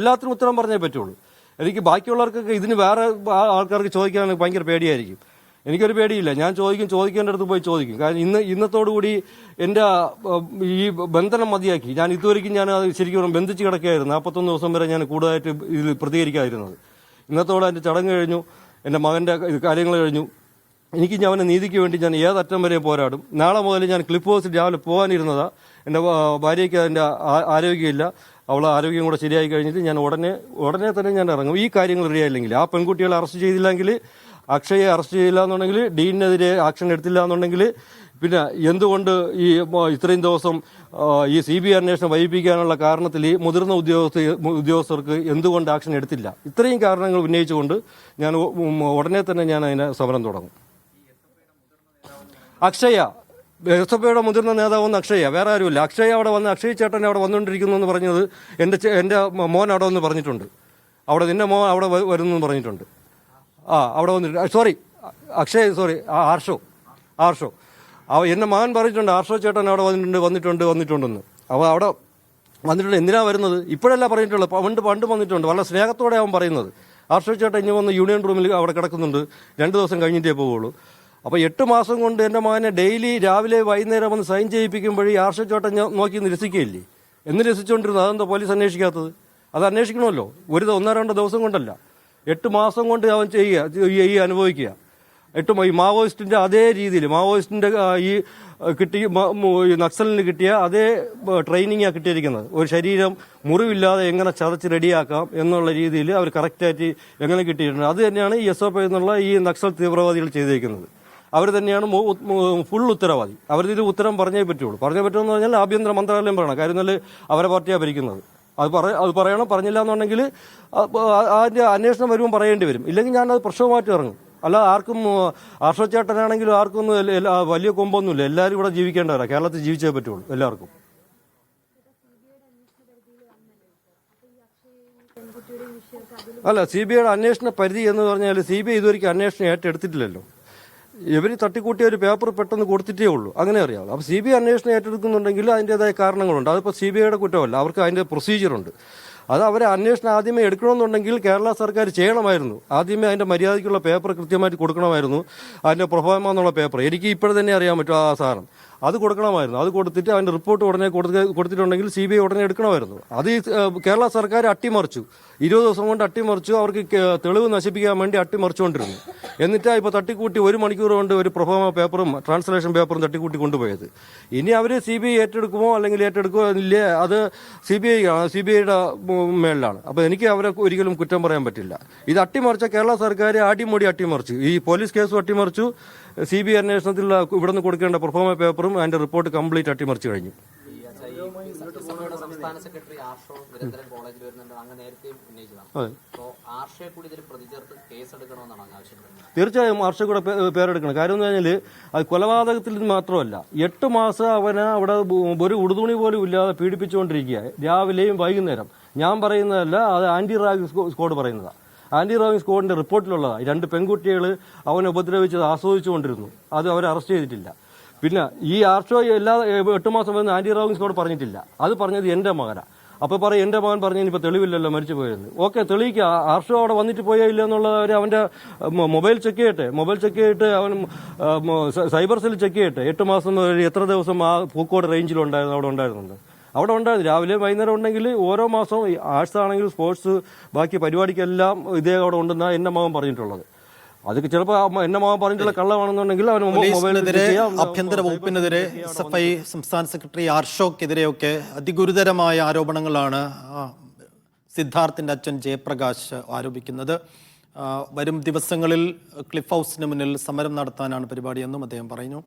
എല്ലാത്തിനും ഉത്തരം പറഞ്ഞേ പറ്റുള്ളൂ. എനിക്ക് ബാക്കിയുള്ളവർക്കൊക്കെ ഇതിന് വേറെ ആൾക്കാർക്ക് ചോദിക്കാൻ ഭയങ്കര പേടിയായിരിക്കും. എനിക്കൊരു പേടിയില്ല. ഞാൻ ചോദിക്കേണ്ട അടുത്ത് പോയി ചോദിക്കും. കാരണം ഇന്നത്തോടുകൂടി എൻ്റെ ഈ ബന്ധനം മതിയാക്കി. ഞാൻ ഇതുവരെയ്ക്കും ഞാൻ ശരിക്കും ബന്ധിച്ച് കിടക്കുകയായിരുന്നു. 41 ദിവസം വരെ ഞാൻ കൂടുതലായിട്ട് ഇതിൽ പ്രതികരിക്കാതിരുന്നത്. ഇന്നത്തോടെ എൻ്റെ ചടങ്ങ് കഴിഞ്ഞു, എൻ്റെ മകൻ്റെ കാര്യങ്ങൾ കഴിഞ്ഞു. എനിക്ക് ഞാൻ അവൻ്റെ നീതിക്ക് വേണ്ടി ഞാൻ ഏതറ്റം വരെ പോരാടും. നാളെ മുതൽ ഞാൻ ക്ലിപ്പ് ഹൗസിൽ രാവിലെ പോകാനിരുന്നതാ. എൻ്റെ ഭാര്യയ്ക്ക് അതിൻ്റെ ആരോഗ്യമില്ല. അവളെ ആരോഗ്യം കൂടെ ശരിയായി കഴിഞ്ഞിട്ട് ഞാൻ ഉടനെ തന്നെ ഞാൻ ഇറങ്ങും. ഈ കാര്യങ്ങൾ റെഡിയായില്ലെങ്കിൽ, ആ പെൺകുട്ടികളെ അറസ്റ്റ് ചെയ്തില്ലെങ്കിൽ, അക്ഷയെ അറസ്റ്റ് ചെയ്തില്ല എന്നുണ്ടെങ്കിൽ, ഡീനെതിരെ ആക്ഷൻ എടുത്തില്ല എന്നുണ്ടെങ്കിൽ, പിന്നെ എന്തുകൊണ്ട് ഈ ഇത്രയും ദിവസം ഈ CBI അന്വേഷണം വൈകിപ്പിക്കാനുള്ള കാരണത്തിൽ ഈ മുതിർന്ന ഉദ്യോഗസ്ഥർക്ക് എന്തുകൊണ്ട് ആക്ഷൻ എടുത്തില്ല? ഇത്രയും കാരണങ്ങൾ ഉന്നയിച്ചുകൊണ്ട് ഞാൻ ഉടനെ തന്നെ ഞാൻ അതിനെ സമരം തുടങ്ങും. അക്ഷയ എസ്എഫ്ഐയുടെ മുതിർന്ന നേതാവെന്ന് അക്ഷയ, വേറെ ആരുമില്ല. അക്ഷയ അവിടെ വന്ന്, അക്ഷയ് ചേട്ടൻ അവിടെ വന്നുകൊണ്ടിരിക്കുന്നു എന്ന് പറഞ്ഞത് എൻ്റെ മോൻ അവിടെ വന്ന് പറഞ്ഞിട്ടുണ്ട്. അവിടെ നിന്റെ മോൻ അവിടെ വരുന്നു എന്ന് പറഞ്ഞിട്ടുണ്ട്. അവിടെ വന്നിട്ട് ആർഷോ എൻ്റെ മകൻ പറഞ്ഞിട്ടുണ്ട്, ആർഷോ ചേട്ടൻ അവിടെ വന്നിട്ടുണ്ടെന്ന്. അപ്പോൾ അവിടെ വന്നിട്ടുണ്ട്. എന്തിനാ വരുന്നത്? ഇപ്പോഴല്ല പറഞ്ഞിട്ടുള്ളത്, പണ്ട് വന്നിട്ടുണ്ട്. വളരെ സ്നേഹത്തോടെ അവൻ പറയുന്നത്. ആർഷോ ചേട്ടൻ ഇനി വന്ന് യൂണിയൻ റൂമിൽ അവിടെ കിടക്കുന്നുണ്ട്, 2 ദിവസം കഴിഞ്ഞിട്ടേ പോവുള്ളൂ. അപ്പോൾ 8 മാസം കൊണ്ട് എൻ്റെ മകനെ ഡെയിലി രാവിലെ വൈകുന്നേരം വന്ന് സൈൻ ചെയ്യിപ്പിക്കുമ്പോഴേ ആർഷോ ചേട്ടൻ നോക്കി നിരസിക്കുകയില്ലേ? എന്ന് രസിച്ചുകൊണ്ടിരുന്നത് അതെന്താ പോലീസ് അന്വേഷിക്കാത്തത്? അത് അന്വേഷിക്കണമല്ലോ. 1-2 ദിവസം കൊണ്ടല്ല, 8 മാസം കൊണ്ട് അവൻ അനുഭവിക്കുക. ഈ മാവോയിസ്റ്റിന്റെ അതേ രീതിയിൽ, മാവോയിസ്റ്റിന്റെ ഈ നക്സലിന് കിട്ടിയ അതേ ട്രെയിനിങ്ങാണ് കിട്ടിയിരിക്കുന്നത്. ഒരു ശരീരം മുറിവില്ലാതെ എങ്ങനെ ചതച്ച് റെഡിയാക്കാം എന്നുള്ള രീതിയിൽ അവർ കറക്റ്റായിട്ട് എങ്ങനെ കിട്ടിയിട്ടുണ്ട്. അത് തന്നെയാണ് ഈ SFI എന്നുള്ള ഈ നക്സൽ തീവ്രവാദികൾ ചെയ്തിരിക്കുന്നത്. അവർ തന്നെയാണ് ഫുൾ ഉത്തരവാദി. അവരിത് ഉത്തരം പറഞ്ഞേ പറ്റുള്ളൂ. പറ്റുമെന്ന് പറഞ്ഞാൽ ആഭ്യന്തര മന്ത്രാലയം പറയണം. കാര്യം എന്നാൽ അവരെ പാർട്ടിയാണ് ഭരിക്കുന്നത്. അത് പറയണം. പറഞ്ഞില്ല എന്നുണ്ടെങ്കിൽ അതിന്റെ അന്വേഷണം വരുമ്പോൾ പറയേണ്ടി വരും. ഇല്ലെങ്കിൽ ഞാനത് പ്രശ്നമായിട്ട് ഇറങ്ങും. അല്ല, ആർക്കും ആർഷോ ചേട്ടനാണെങ്കിലും ആർക്കും വലിയ കൊമ്പൊന്നുമില്ല. എല്ലാവരും ഇവിടെ ജീവിക്കേണ്ടവരാണ്. കേരളത്തിൽ ജീവിച്ചേ പറ്റുള്ളൂ എല്ലാവർക്കും. അല്ല, CBIയുടെ അന്വേഷണ പരിധി എന്ന് പറഞ്ഞാൽ CBI ഇതുവരെയ്ക്കും അന്വേഷണം ഏറ്റെടുത്തിട്ടില്ലല്ലോ. ഇവർ തട്ടിക്കൂട്ടിയ ഒരു പേപ്പർ പെട്ടെന്ന് കൊടുത്തിട്ടേ ഉള്ളൂ, അങ്ങനെ അറിയാം. അപ്പോൾ CBI അന്വേഷണം ഏറ്റെടുക്കുന്നുണ്ടെങ്കിൽ അതിൻ്റെതായ കാരണങ്ങളുണ്ട്. അതിപ്പോൾ CBIയുടെ കുറ്റമല്ല, അവർക്ക് അതിൻ്റെ പ്രൊസീജിയറുണ്ട്. അത് അവരെ അന്വേഷണം ആദ്യമേ എടുക്കണമെന്നുണ്ടെങ്കിൽ കേരള സർക്കാർ ചെയ്യണമായിരുന്നു. ആദ്യമേ അതിൻ്റെ മര്യാദയ്ക്കുള്ള പേപ്പർ കൃത്യമായിട്ട് കൊടുക്കണമായിരുന്നു. അതിൻ്റെ പ്രൊഫോമ എന്നുള്ള പേപ്പർ എനിക്ക് ഇപ്പോഴെ അറിയാൻ പറ്റും. ആ സാധനം അത് കൊടുക്കണമായിരുന്നു. അത് കൊടുത്തിട്ട് അതിൻ്റെ റിപ്പോർട്ട് ഉടനെ കൊടുത്തിട്ടുണ്ടെങ്കിൽ CBI ഉടനെ എടുക്കണമായിരുന്നു. അത് കേരള സർക്കാർ അട്ടിമറിച്ചു. 20 ദിവസം കൊണ്ട് അട്ടിമറിച്ചു. അവർക്ക് തെളിവ് നശിപ്പിക്കാൻ വേണ്ടി അട്ടിമറിച്ചുകൊണ്ടിരുന്നു. എന്നിട്ടാണ് ഇപ്പോൾ തട്ടിക്കൂട്ടി 1 മണിക്കൂർ കൊണ്ട് ഒരു പ്രൊഫോമ പേപ്പറും ട്രാൻസ്ലേഷൻ പേപ്പറും തട്ടിക്കൂട്ടി കൊണ്ടുപോയത്. ഇനി അവർ CBI ഏറ്റെടുക്കുമോ അല്ലെങ്കിൽ ഏറ്റെടുക്കുമോ ഇല്ലേ, അത് CBIയുടെ മേളിലാണ്. അപ്പോൾ എനിക്ക് അവരെ ഒരിക്കലും കുറ്റം പറയാൻ പറ്റില്ല. ഇത് അട്ടിമറിച്ച കേരള സർക്കാർ അടിമുടി അട്ടിമറിച്ചു. ഈ പോലീസ് കേസും അട്ടിമറിച്ചു. CBI അന്വേഷണത്തിൽ ഇവിടുന്ന് കൊടുക്കേണ്ട പെർഫോമ പേപ്പറും അതിന്റെ റിപ്പോർട്ട് കംപ്ലീറ്റ് അട്ടിമറിച്ചു കഴിഞ്ഞു. സംസ്ഥാന സെക്രട്ടറി ആർഷോ നിരന്തരം കോളേജിൽ വരുന്നുണ്ട്. അങ്ങ് നേരത്തെയും ഉന്നയിച്ചതാണ്. ആർഷയെ കൂടി ഇതിൽ പ്രതിചേർത്ത് കേസെടുക്കണമെന്നാണ് ആവശ്യപ്പെടുന്നത്. തീർച്ചയായും ആർഷയെ കൂടെ പേരെടുക്കണം. കാര്യം എന്ന് പറഞ്ഞാൽ അത് കൊലപാതകത്തിൽ മാത്രമല്ല, 8 മാസം അവനെ അവിടെ ഒരു ഉടുതുണി പോലും ഇല്ലാതെ പീഡിപ്പിച്ചുകൊണ്ടിരിക്കുക, രാവിലെയും വൈകുന്നേരം. ഞാൻ പറയുന്നതല്ല, അത് ആന്റി റാഗിംഗ് സ്ക്വാഡ് പറയുന്നതാണ്. ആന്റി റാഗിംഗ് സ്ക്വാഡിന്റെ റിപ്പോർട്ടിലുള്ളതാണ്. 2 പെൺകുട്ടികൾ അവനെ ഉപദ്രവിച്ചത് ആസ്വദിച്ചുകൊണ്ടിരുന്നു. അത് അവരെ അറസ്റ്റ് ചെയ്തിട്ടില്ല. പിന്നെ ഈ ആർഷോ 8 മാസം വന്ന് ആന്റി റാഗിംഗ് സ്ക്വാഡ് പറഞ്ഞിട്ടില്ല. അത് പറഞ്ഞത് എൻ്റെ മകനാണ്. അപ്പോൾ പറയും എൻ്റെ മകൻ പറഞ്ഞു ഇനിയിപ്പോൾ തെളിവില്ലല്ലോ, മരിച്ചു പോയെന്ന്. ഓക്കെ, തെളിയിക്കുക. ആർഷോ അവിടെ വന്നിട്ട് പോയോ ഇല്ല എന്നുള്ളത് അവൻ്റെ മൊബൈൽ ചെക്ക് ചെയ്തിട്ട് അവൻ സൈബർ സെൽ ചെക്ക് ചെയ്യട്ടെ. 8 മാസം എത്ര ദിവസം ആ പൂക്കോട് റേഞ്ചിലുണ്ടായിരുന്നു, അവിടെ ഉണ്ടായിരുന്നു. രാവിലെ വൈകുന്നേരം ഉണ്ടെങ്കിൽ ഓരോ മാസവും ആർട്സ് ആണെങ്കിൽ സ്പോർട്സ്, ബാക്കി പരിപാടിക്കെല്ലാം ഇതേ അവിടെ ഉണ്ടെന്നാണ് എൻ്റെ മകൻ പറഞ്ഞിട്ടുള്ളത്. അതൊക്കെ ചിലപ്പോൾ എൻ്റെ മകൻ പറഞ്ഞിട്ടുള്ള കള്ളമാണെന്നുണ്ടെങ്കിൽ അവന് മൊബൈലിനെതിരെ, ആഭ്യന്തര വകുപ്പിനെതിരെ, SFI സംസ്ഥാന സെക്രട്ടറി ആർഷോക്കെതിരെയൊക്കെ അതിഗുരുതരമായ ആരോപണങ്ങളാണ് സിദ്ധാർത്ഥിന്റെ അച്ഛൻ ജയപ്രകാശ് ആരോപിക്കുന്നത്. വരും ദിവസങ്ങളിൽ ക്ലിഫ് ഹൗസിന് മുന്നിൽ സമരം നടത്താനാണ് പരിപാടിയെന്നും അദ്ദേഹം പറഞ്ഞു.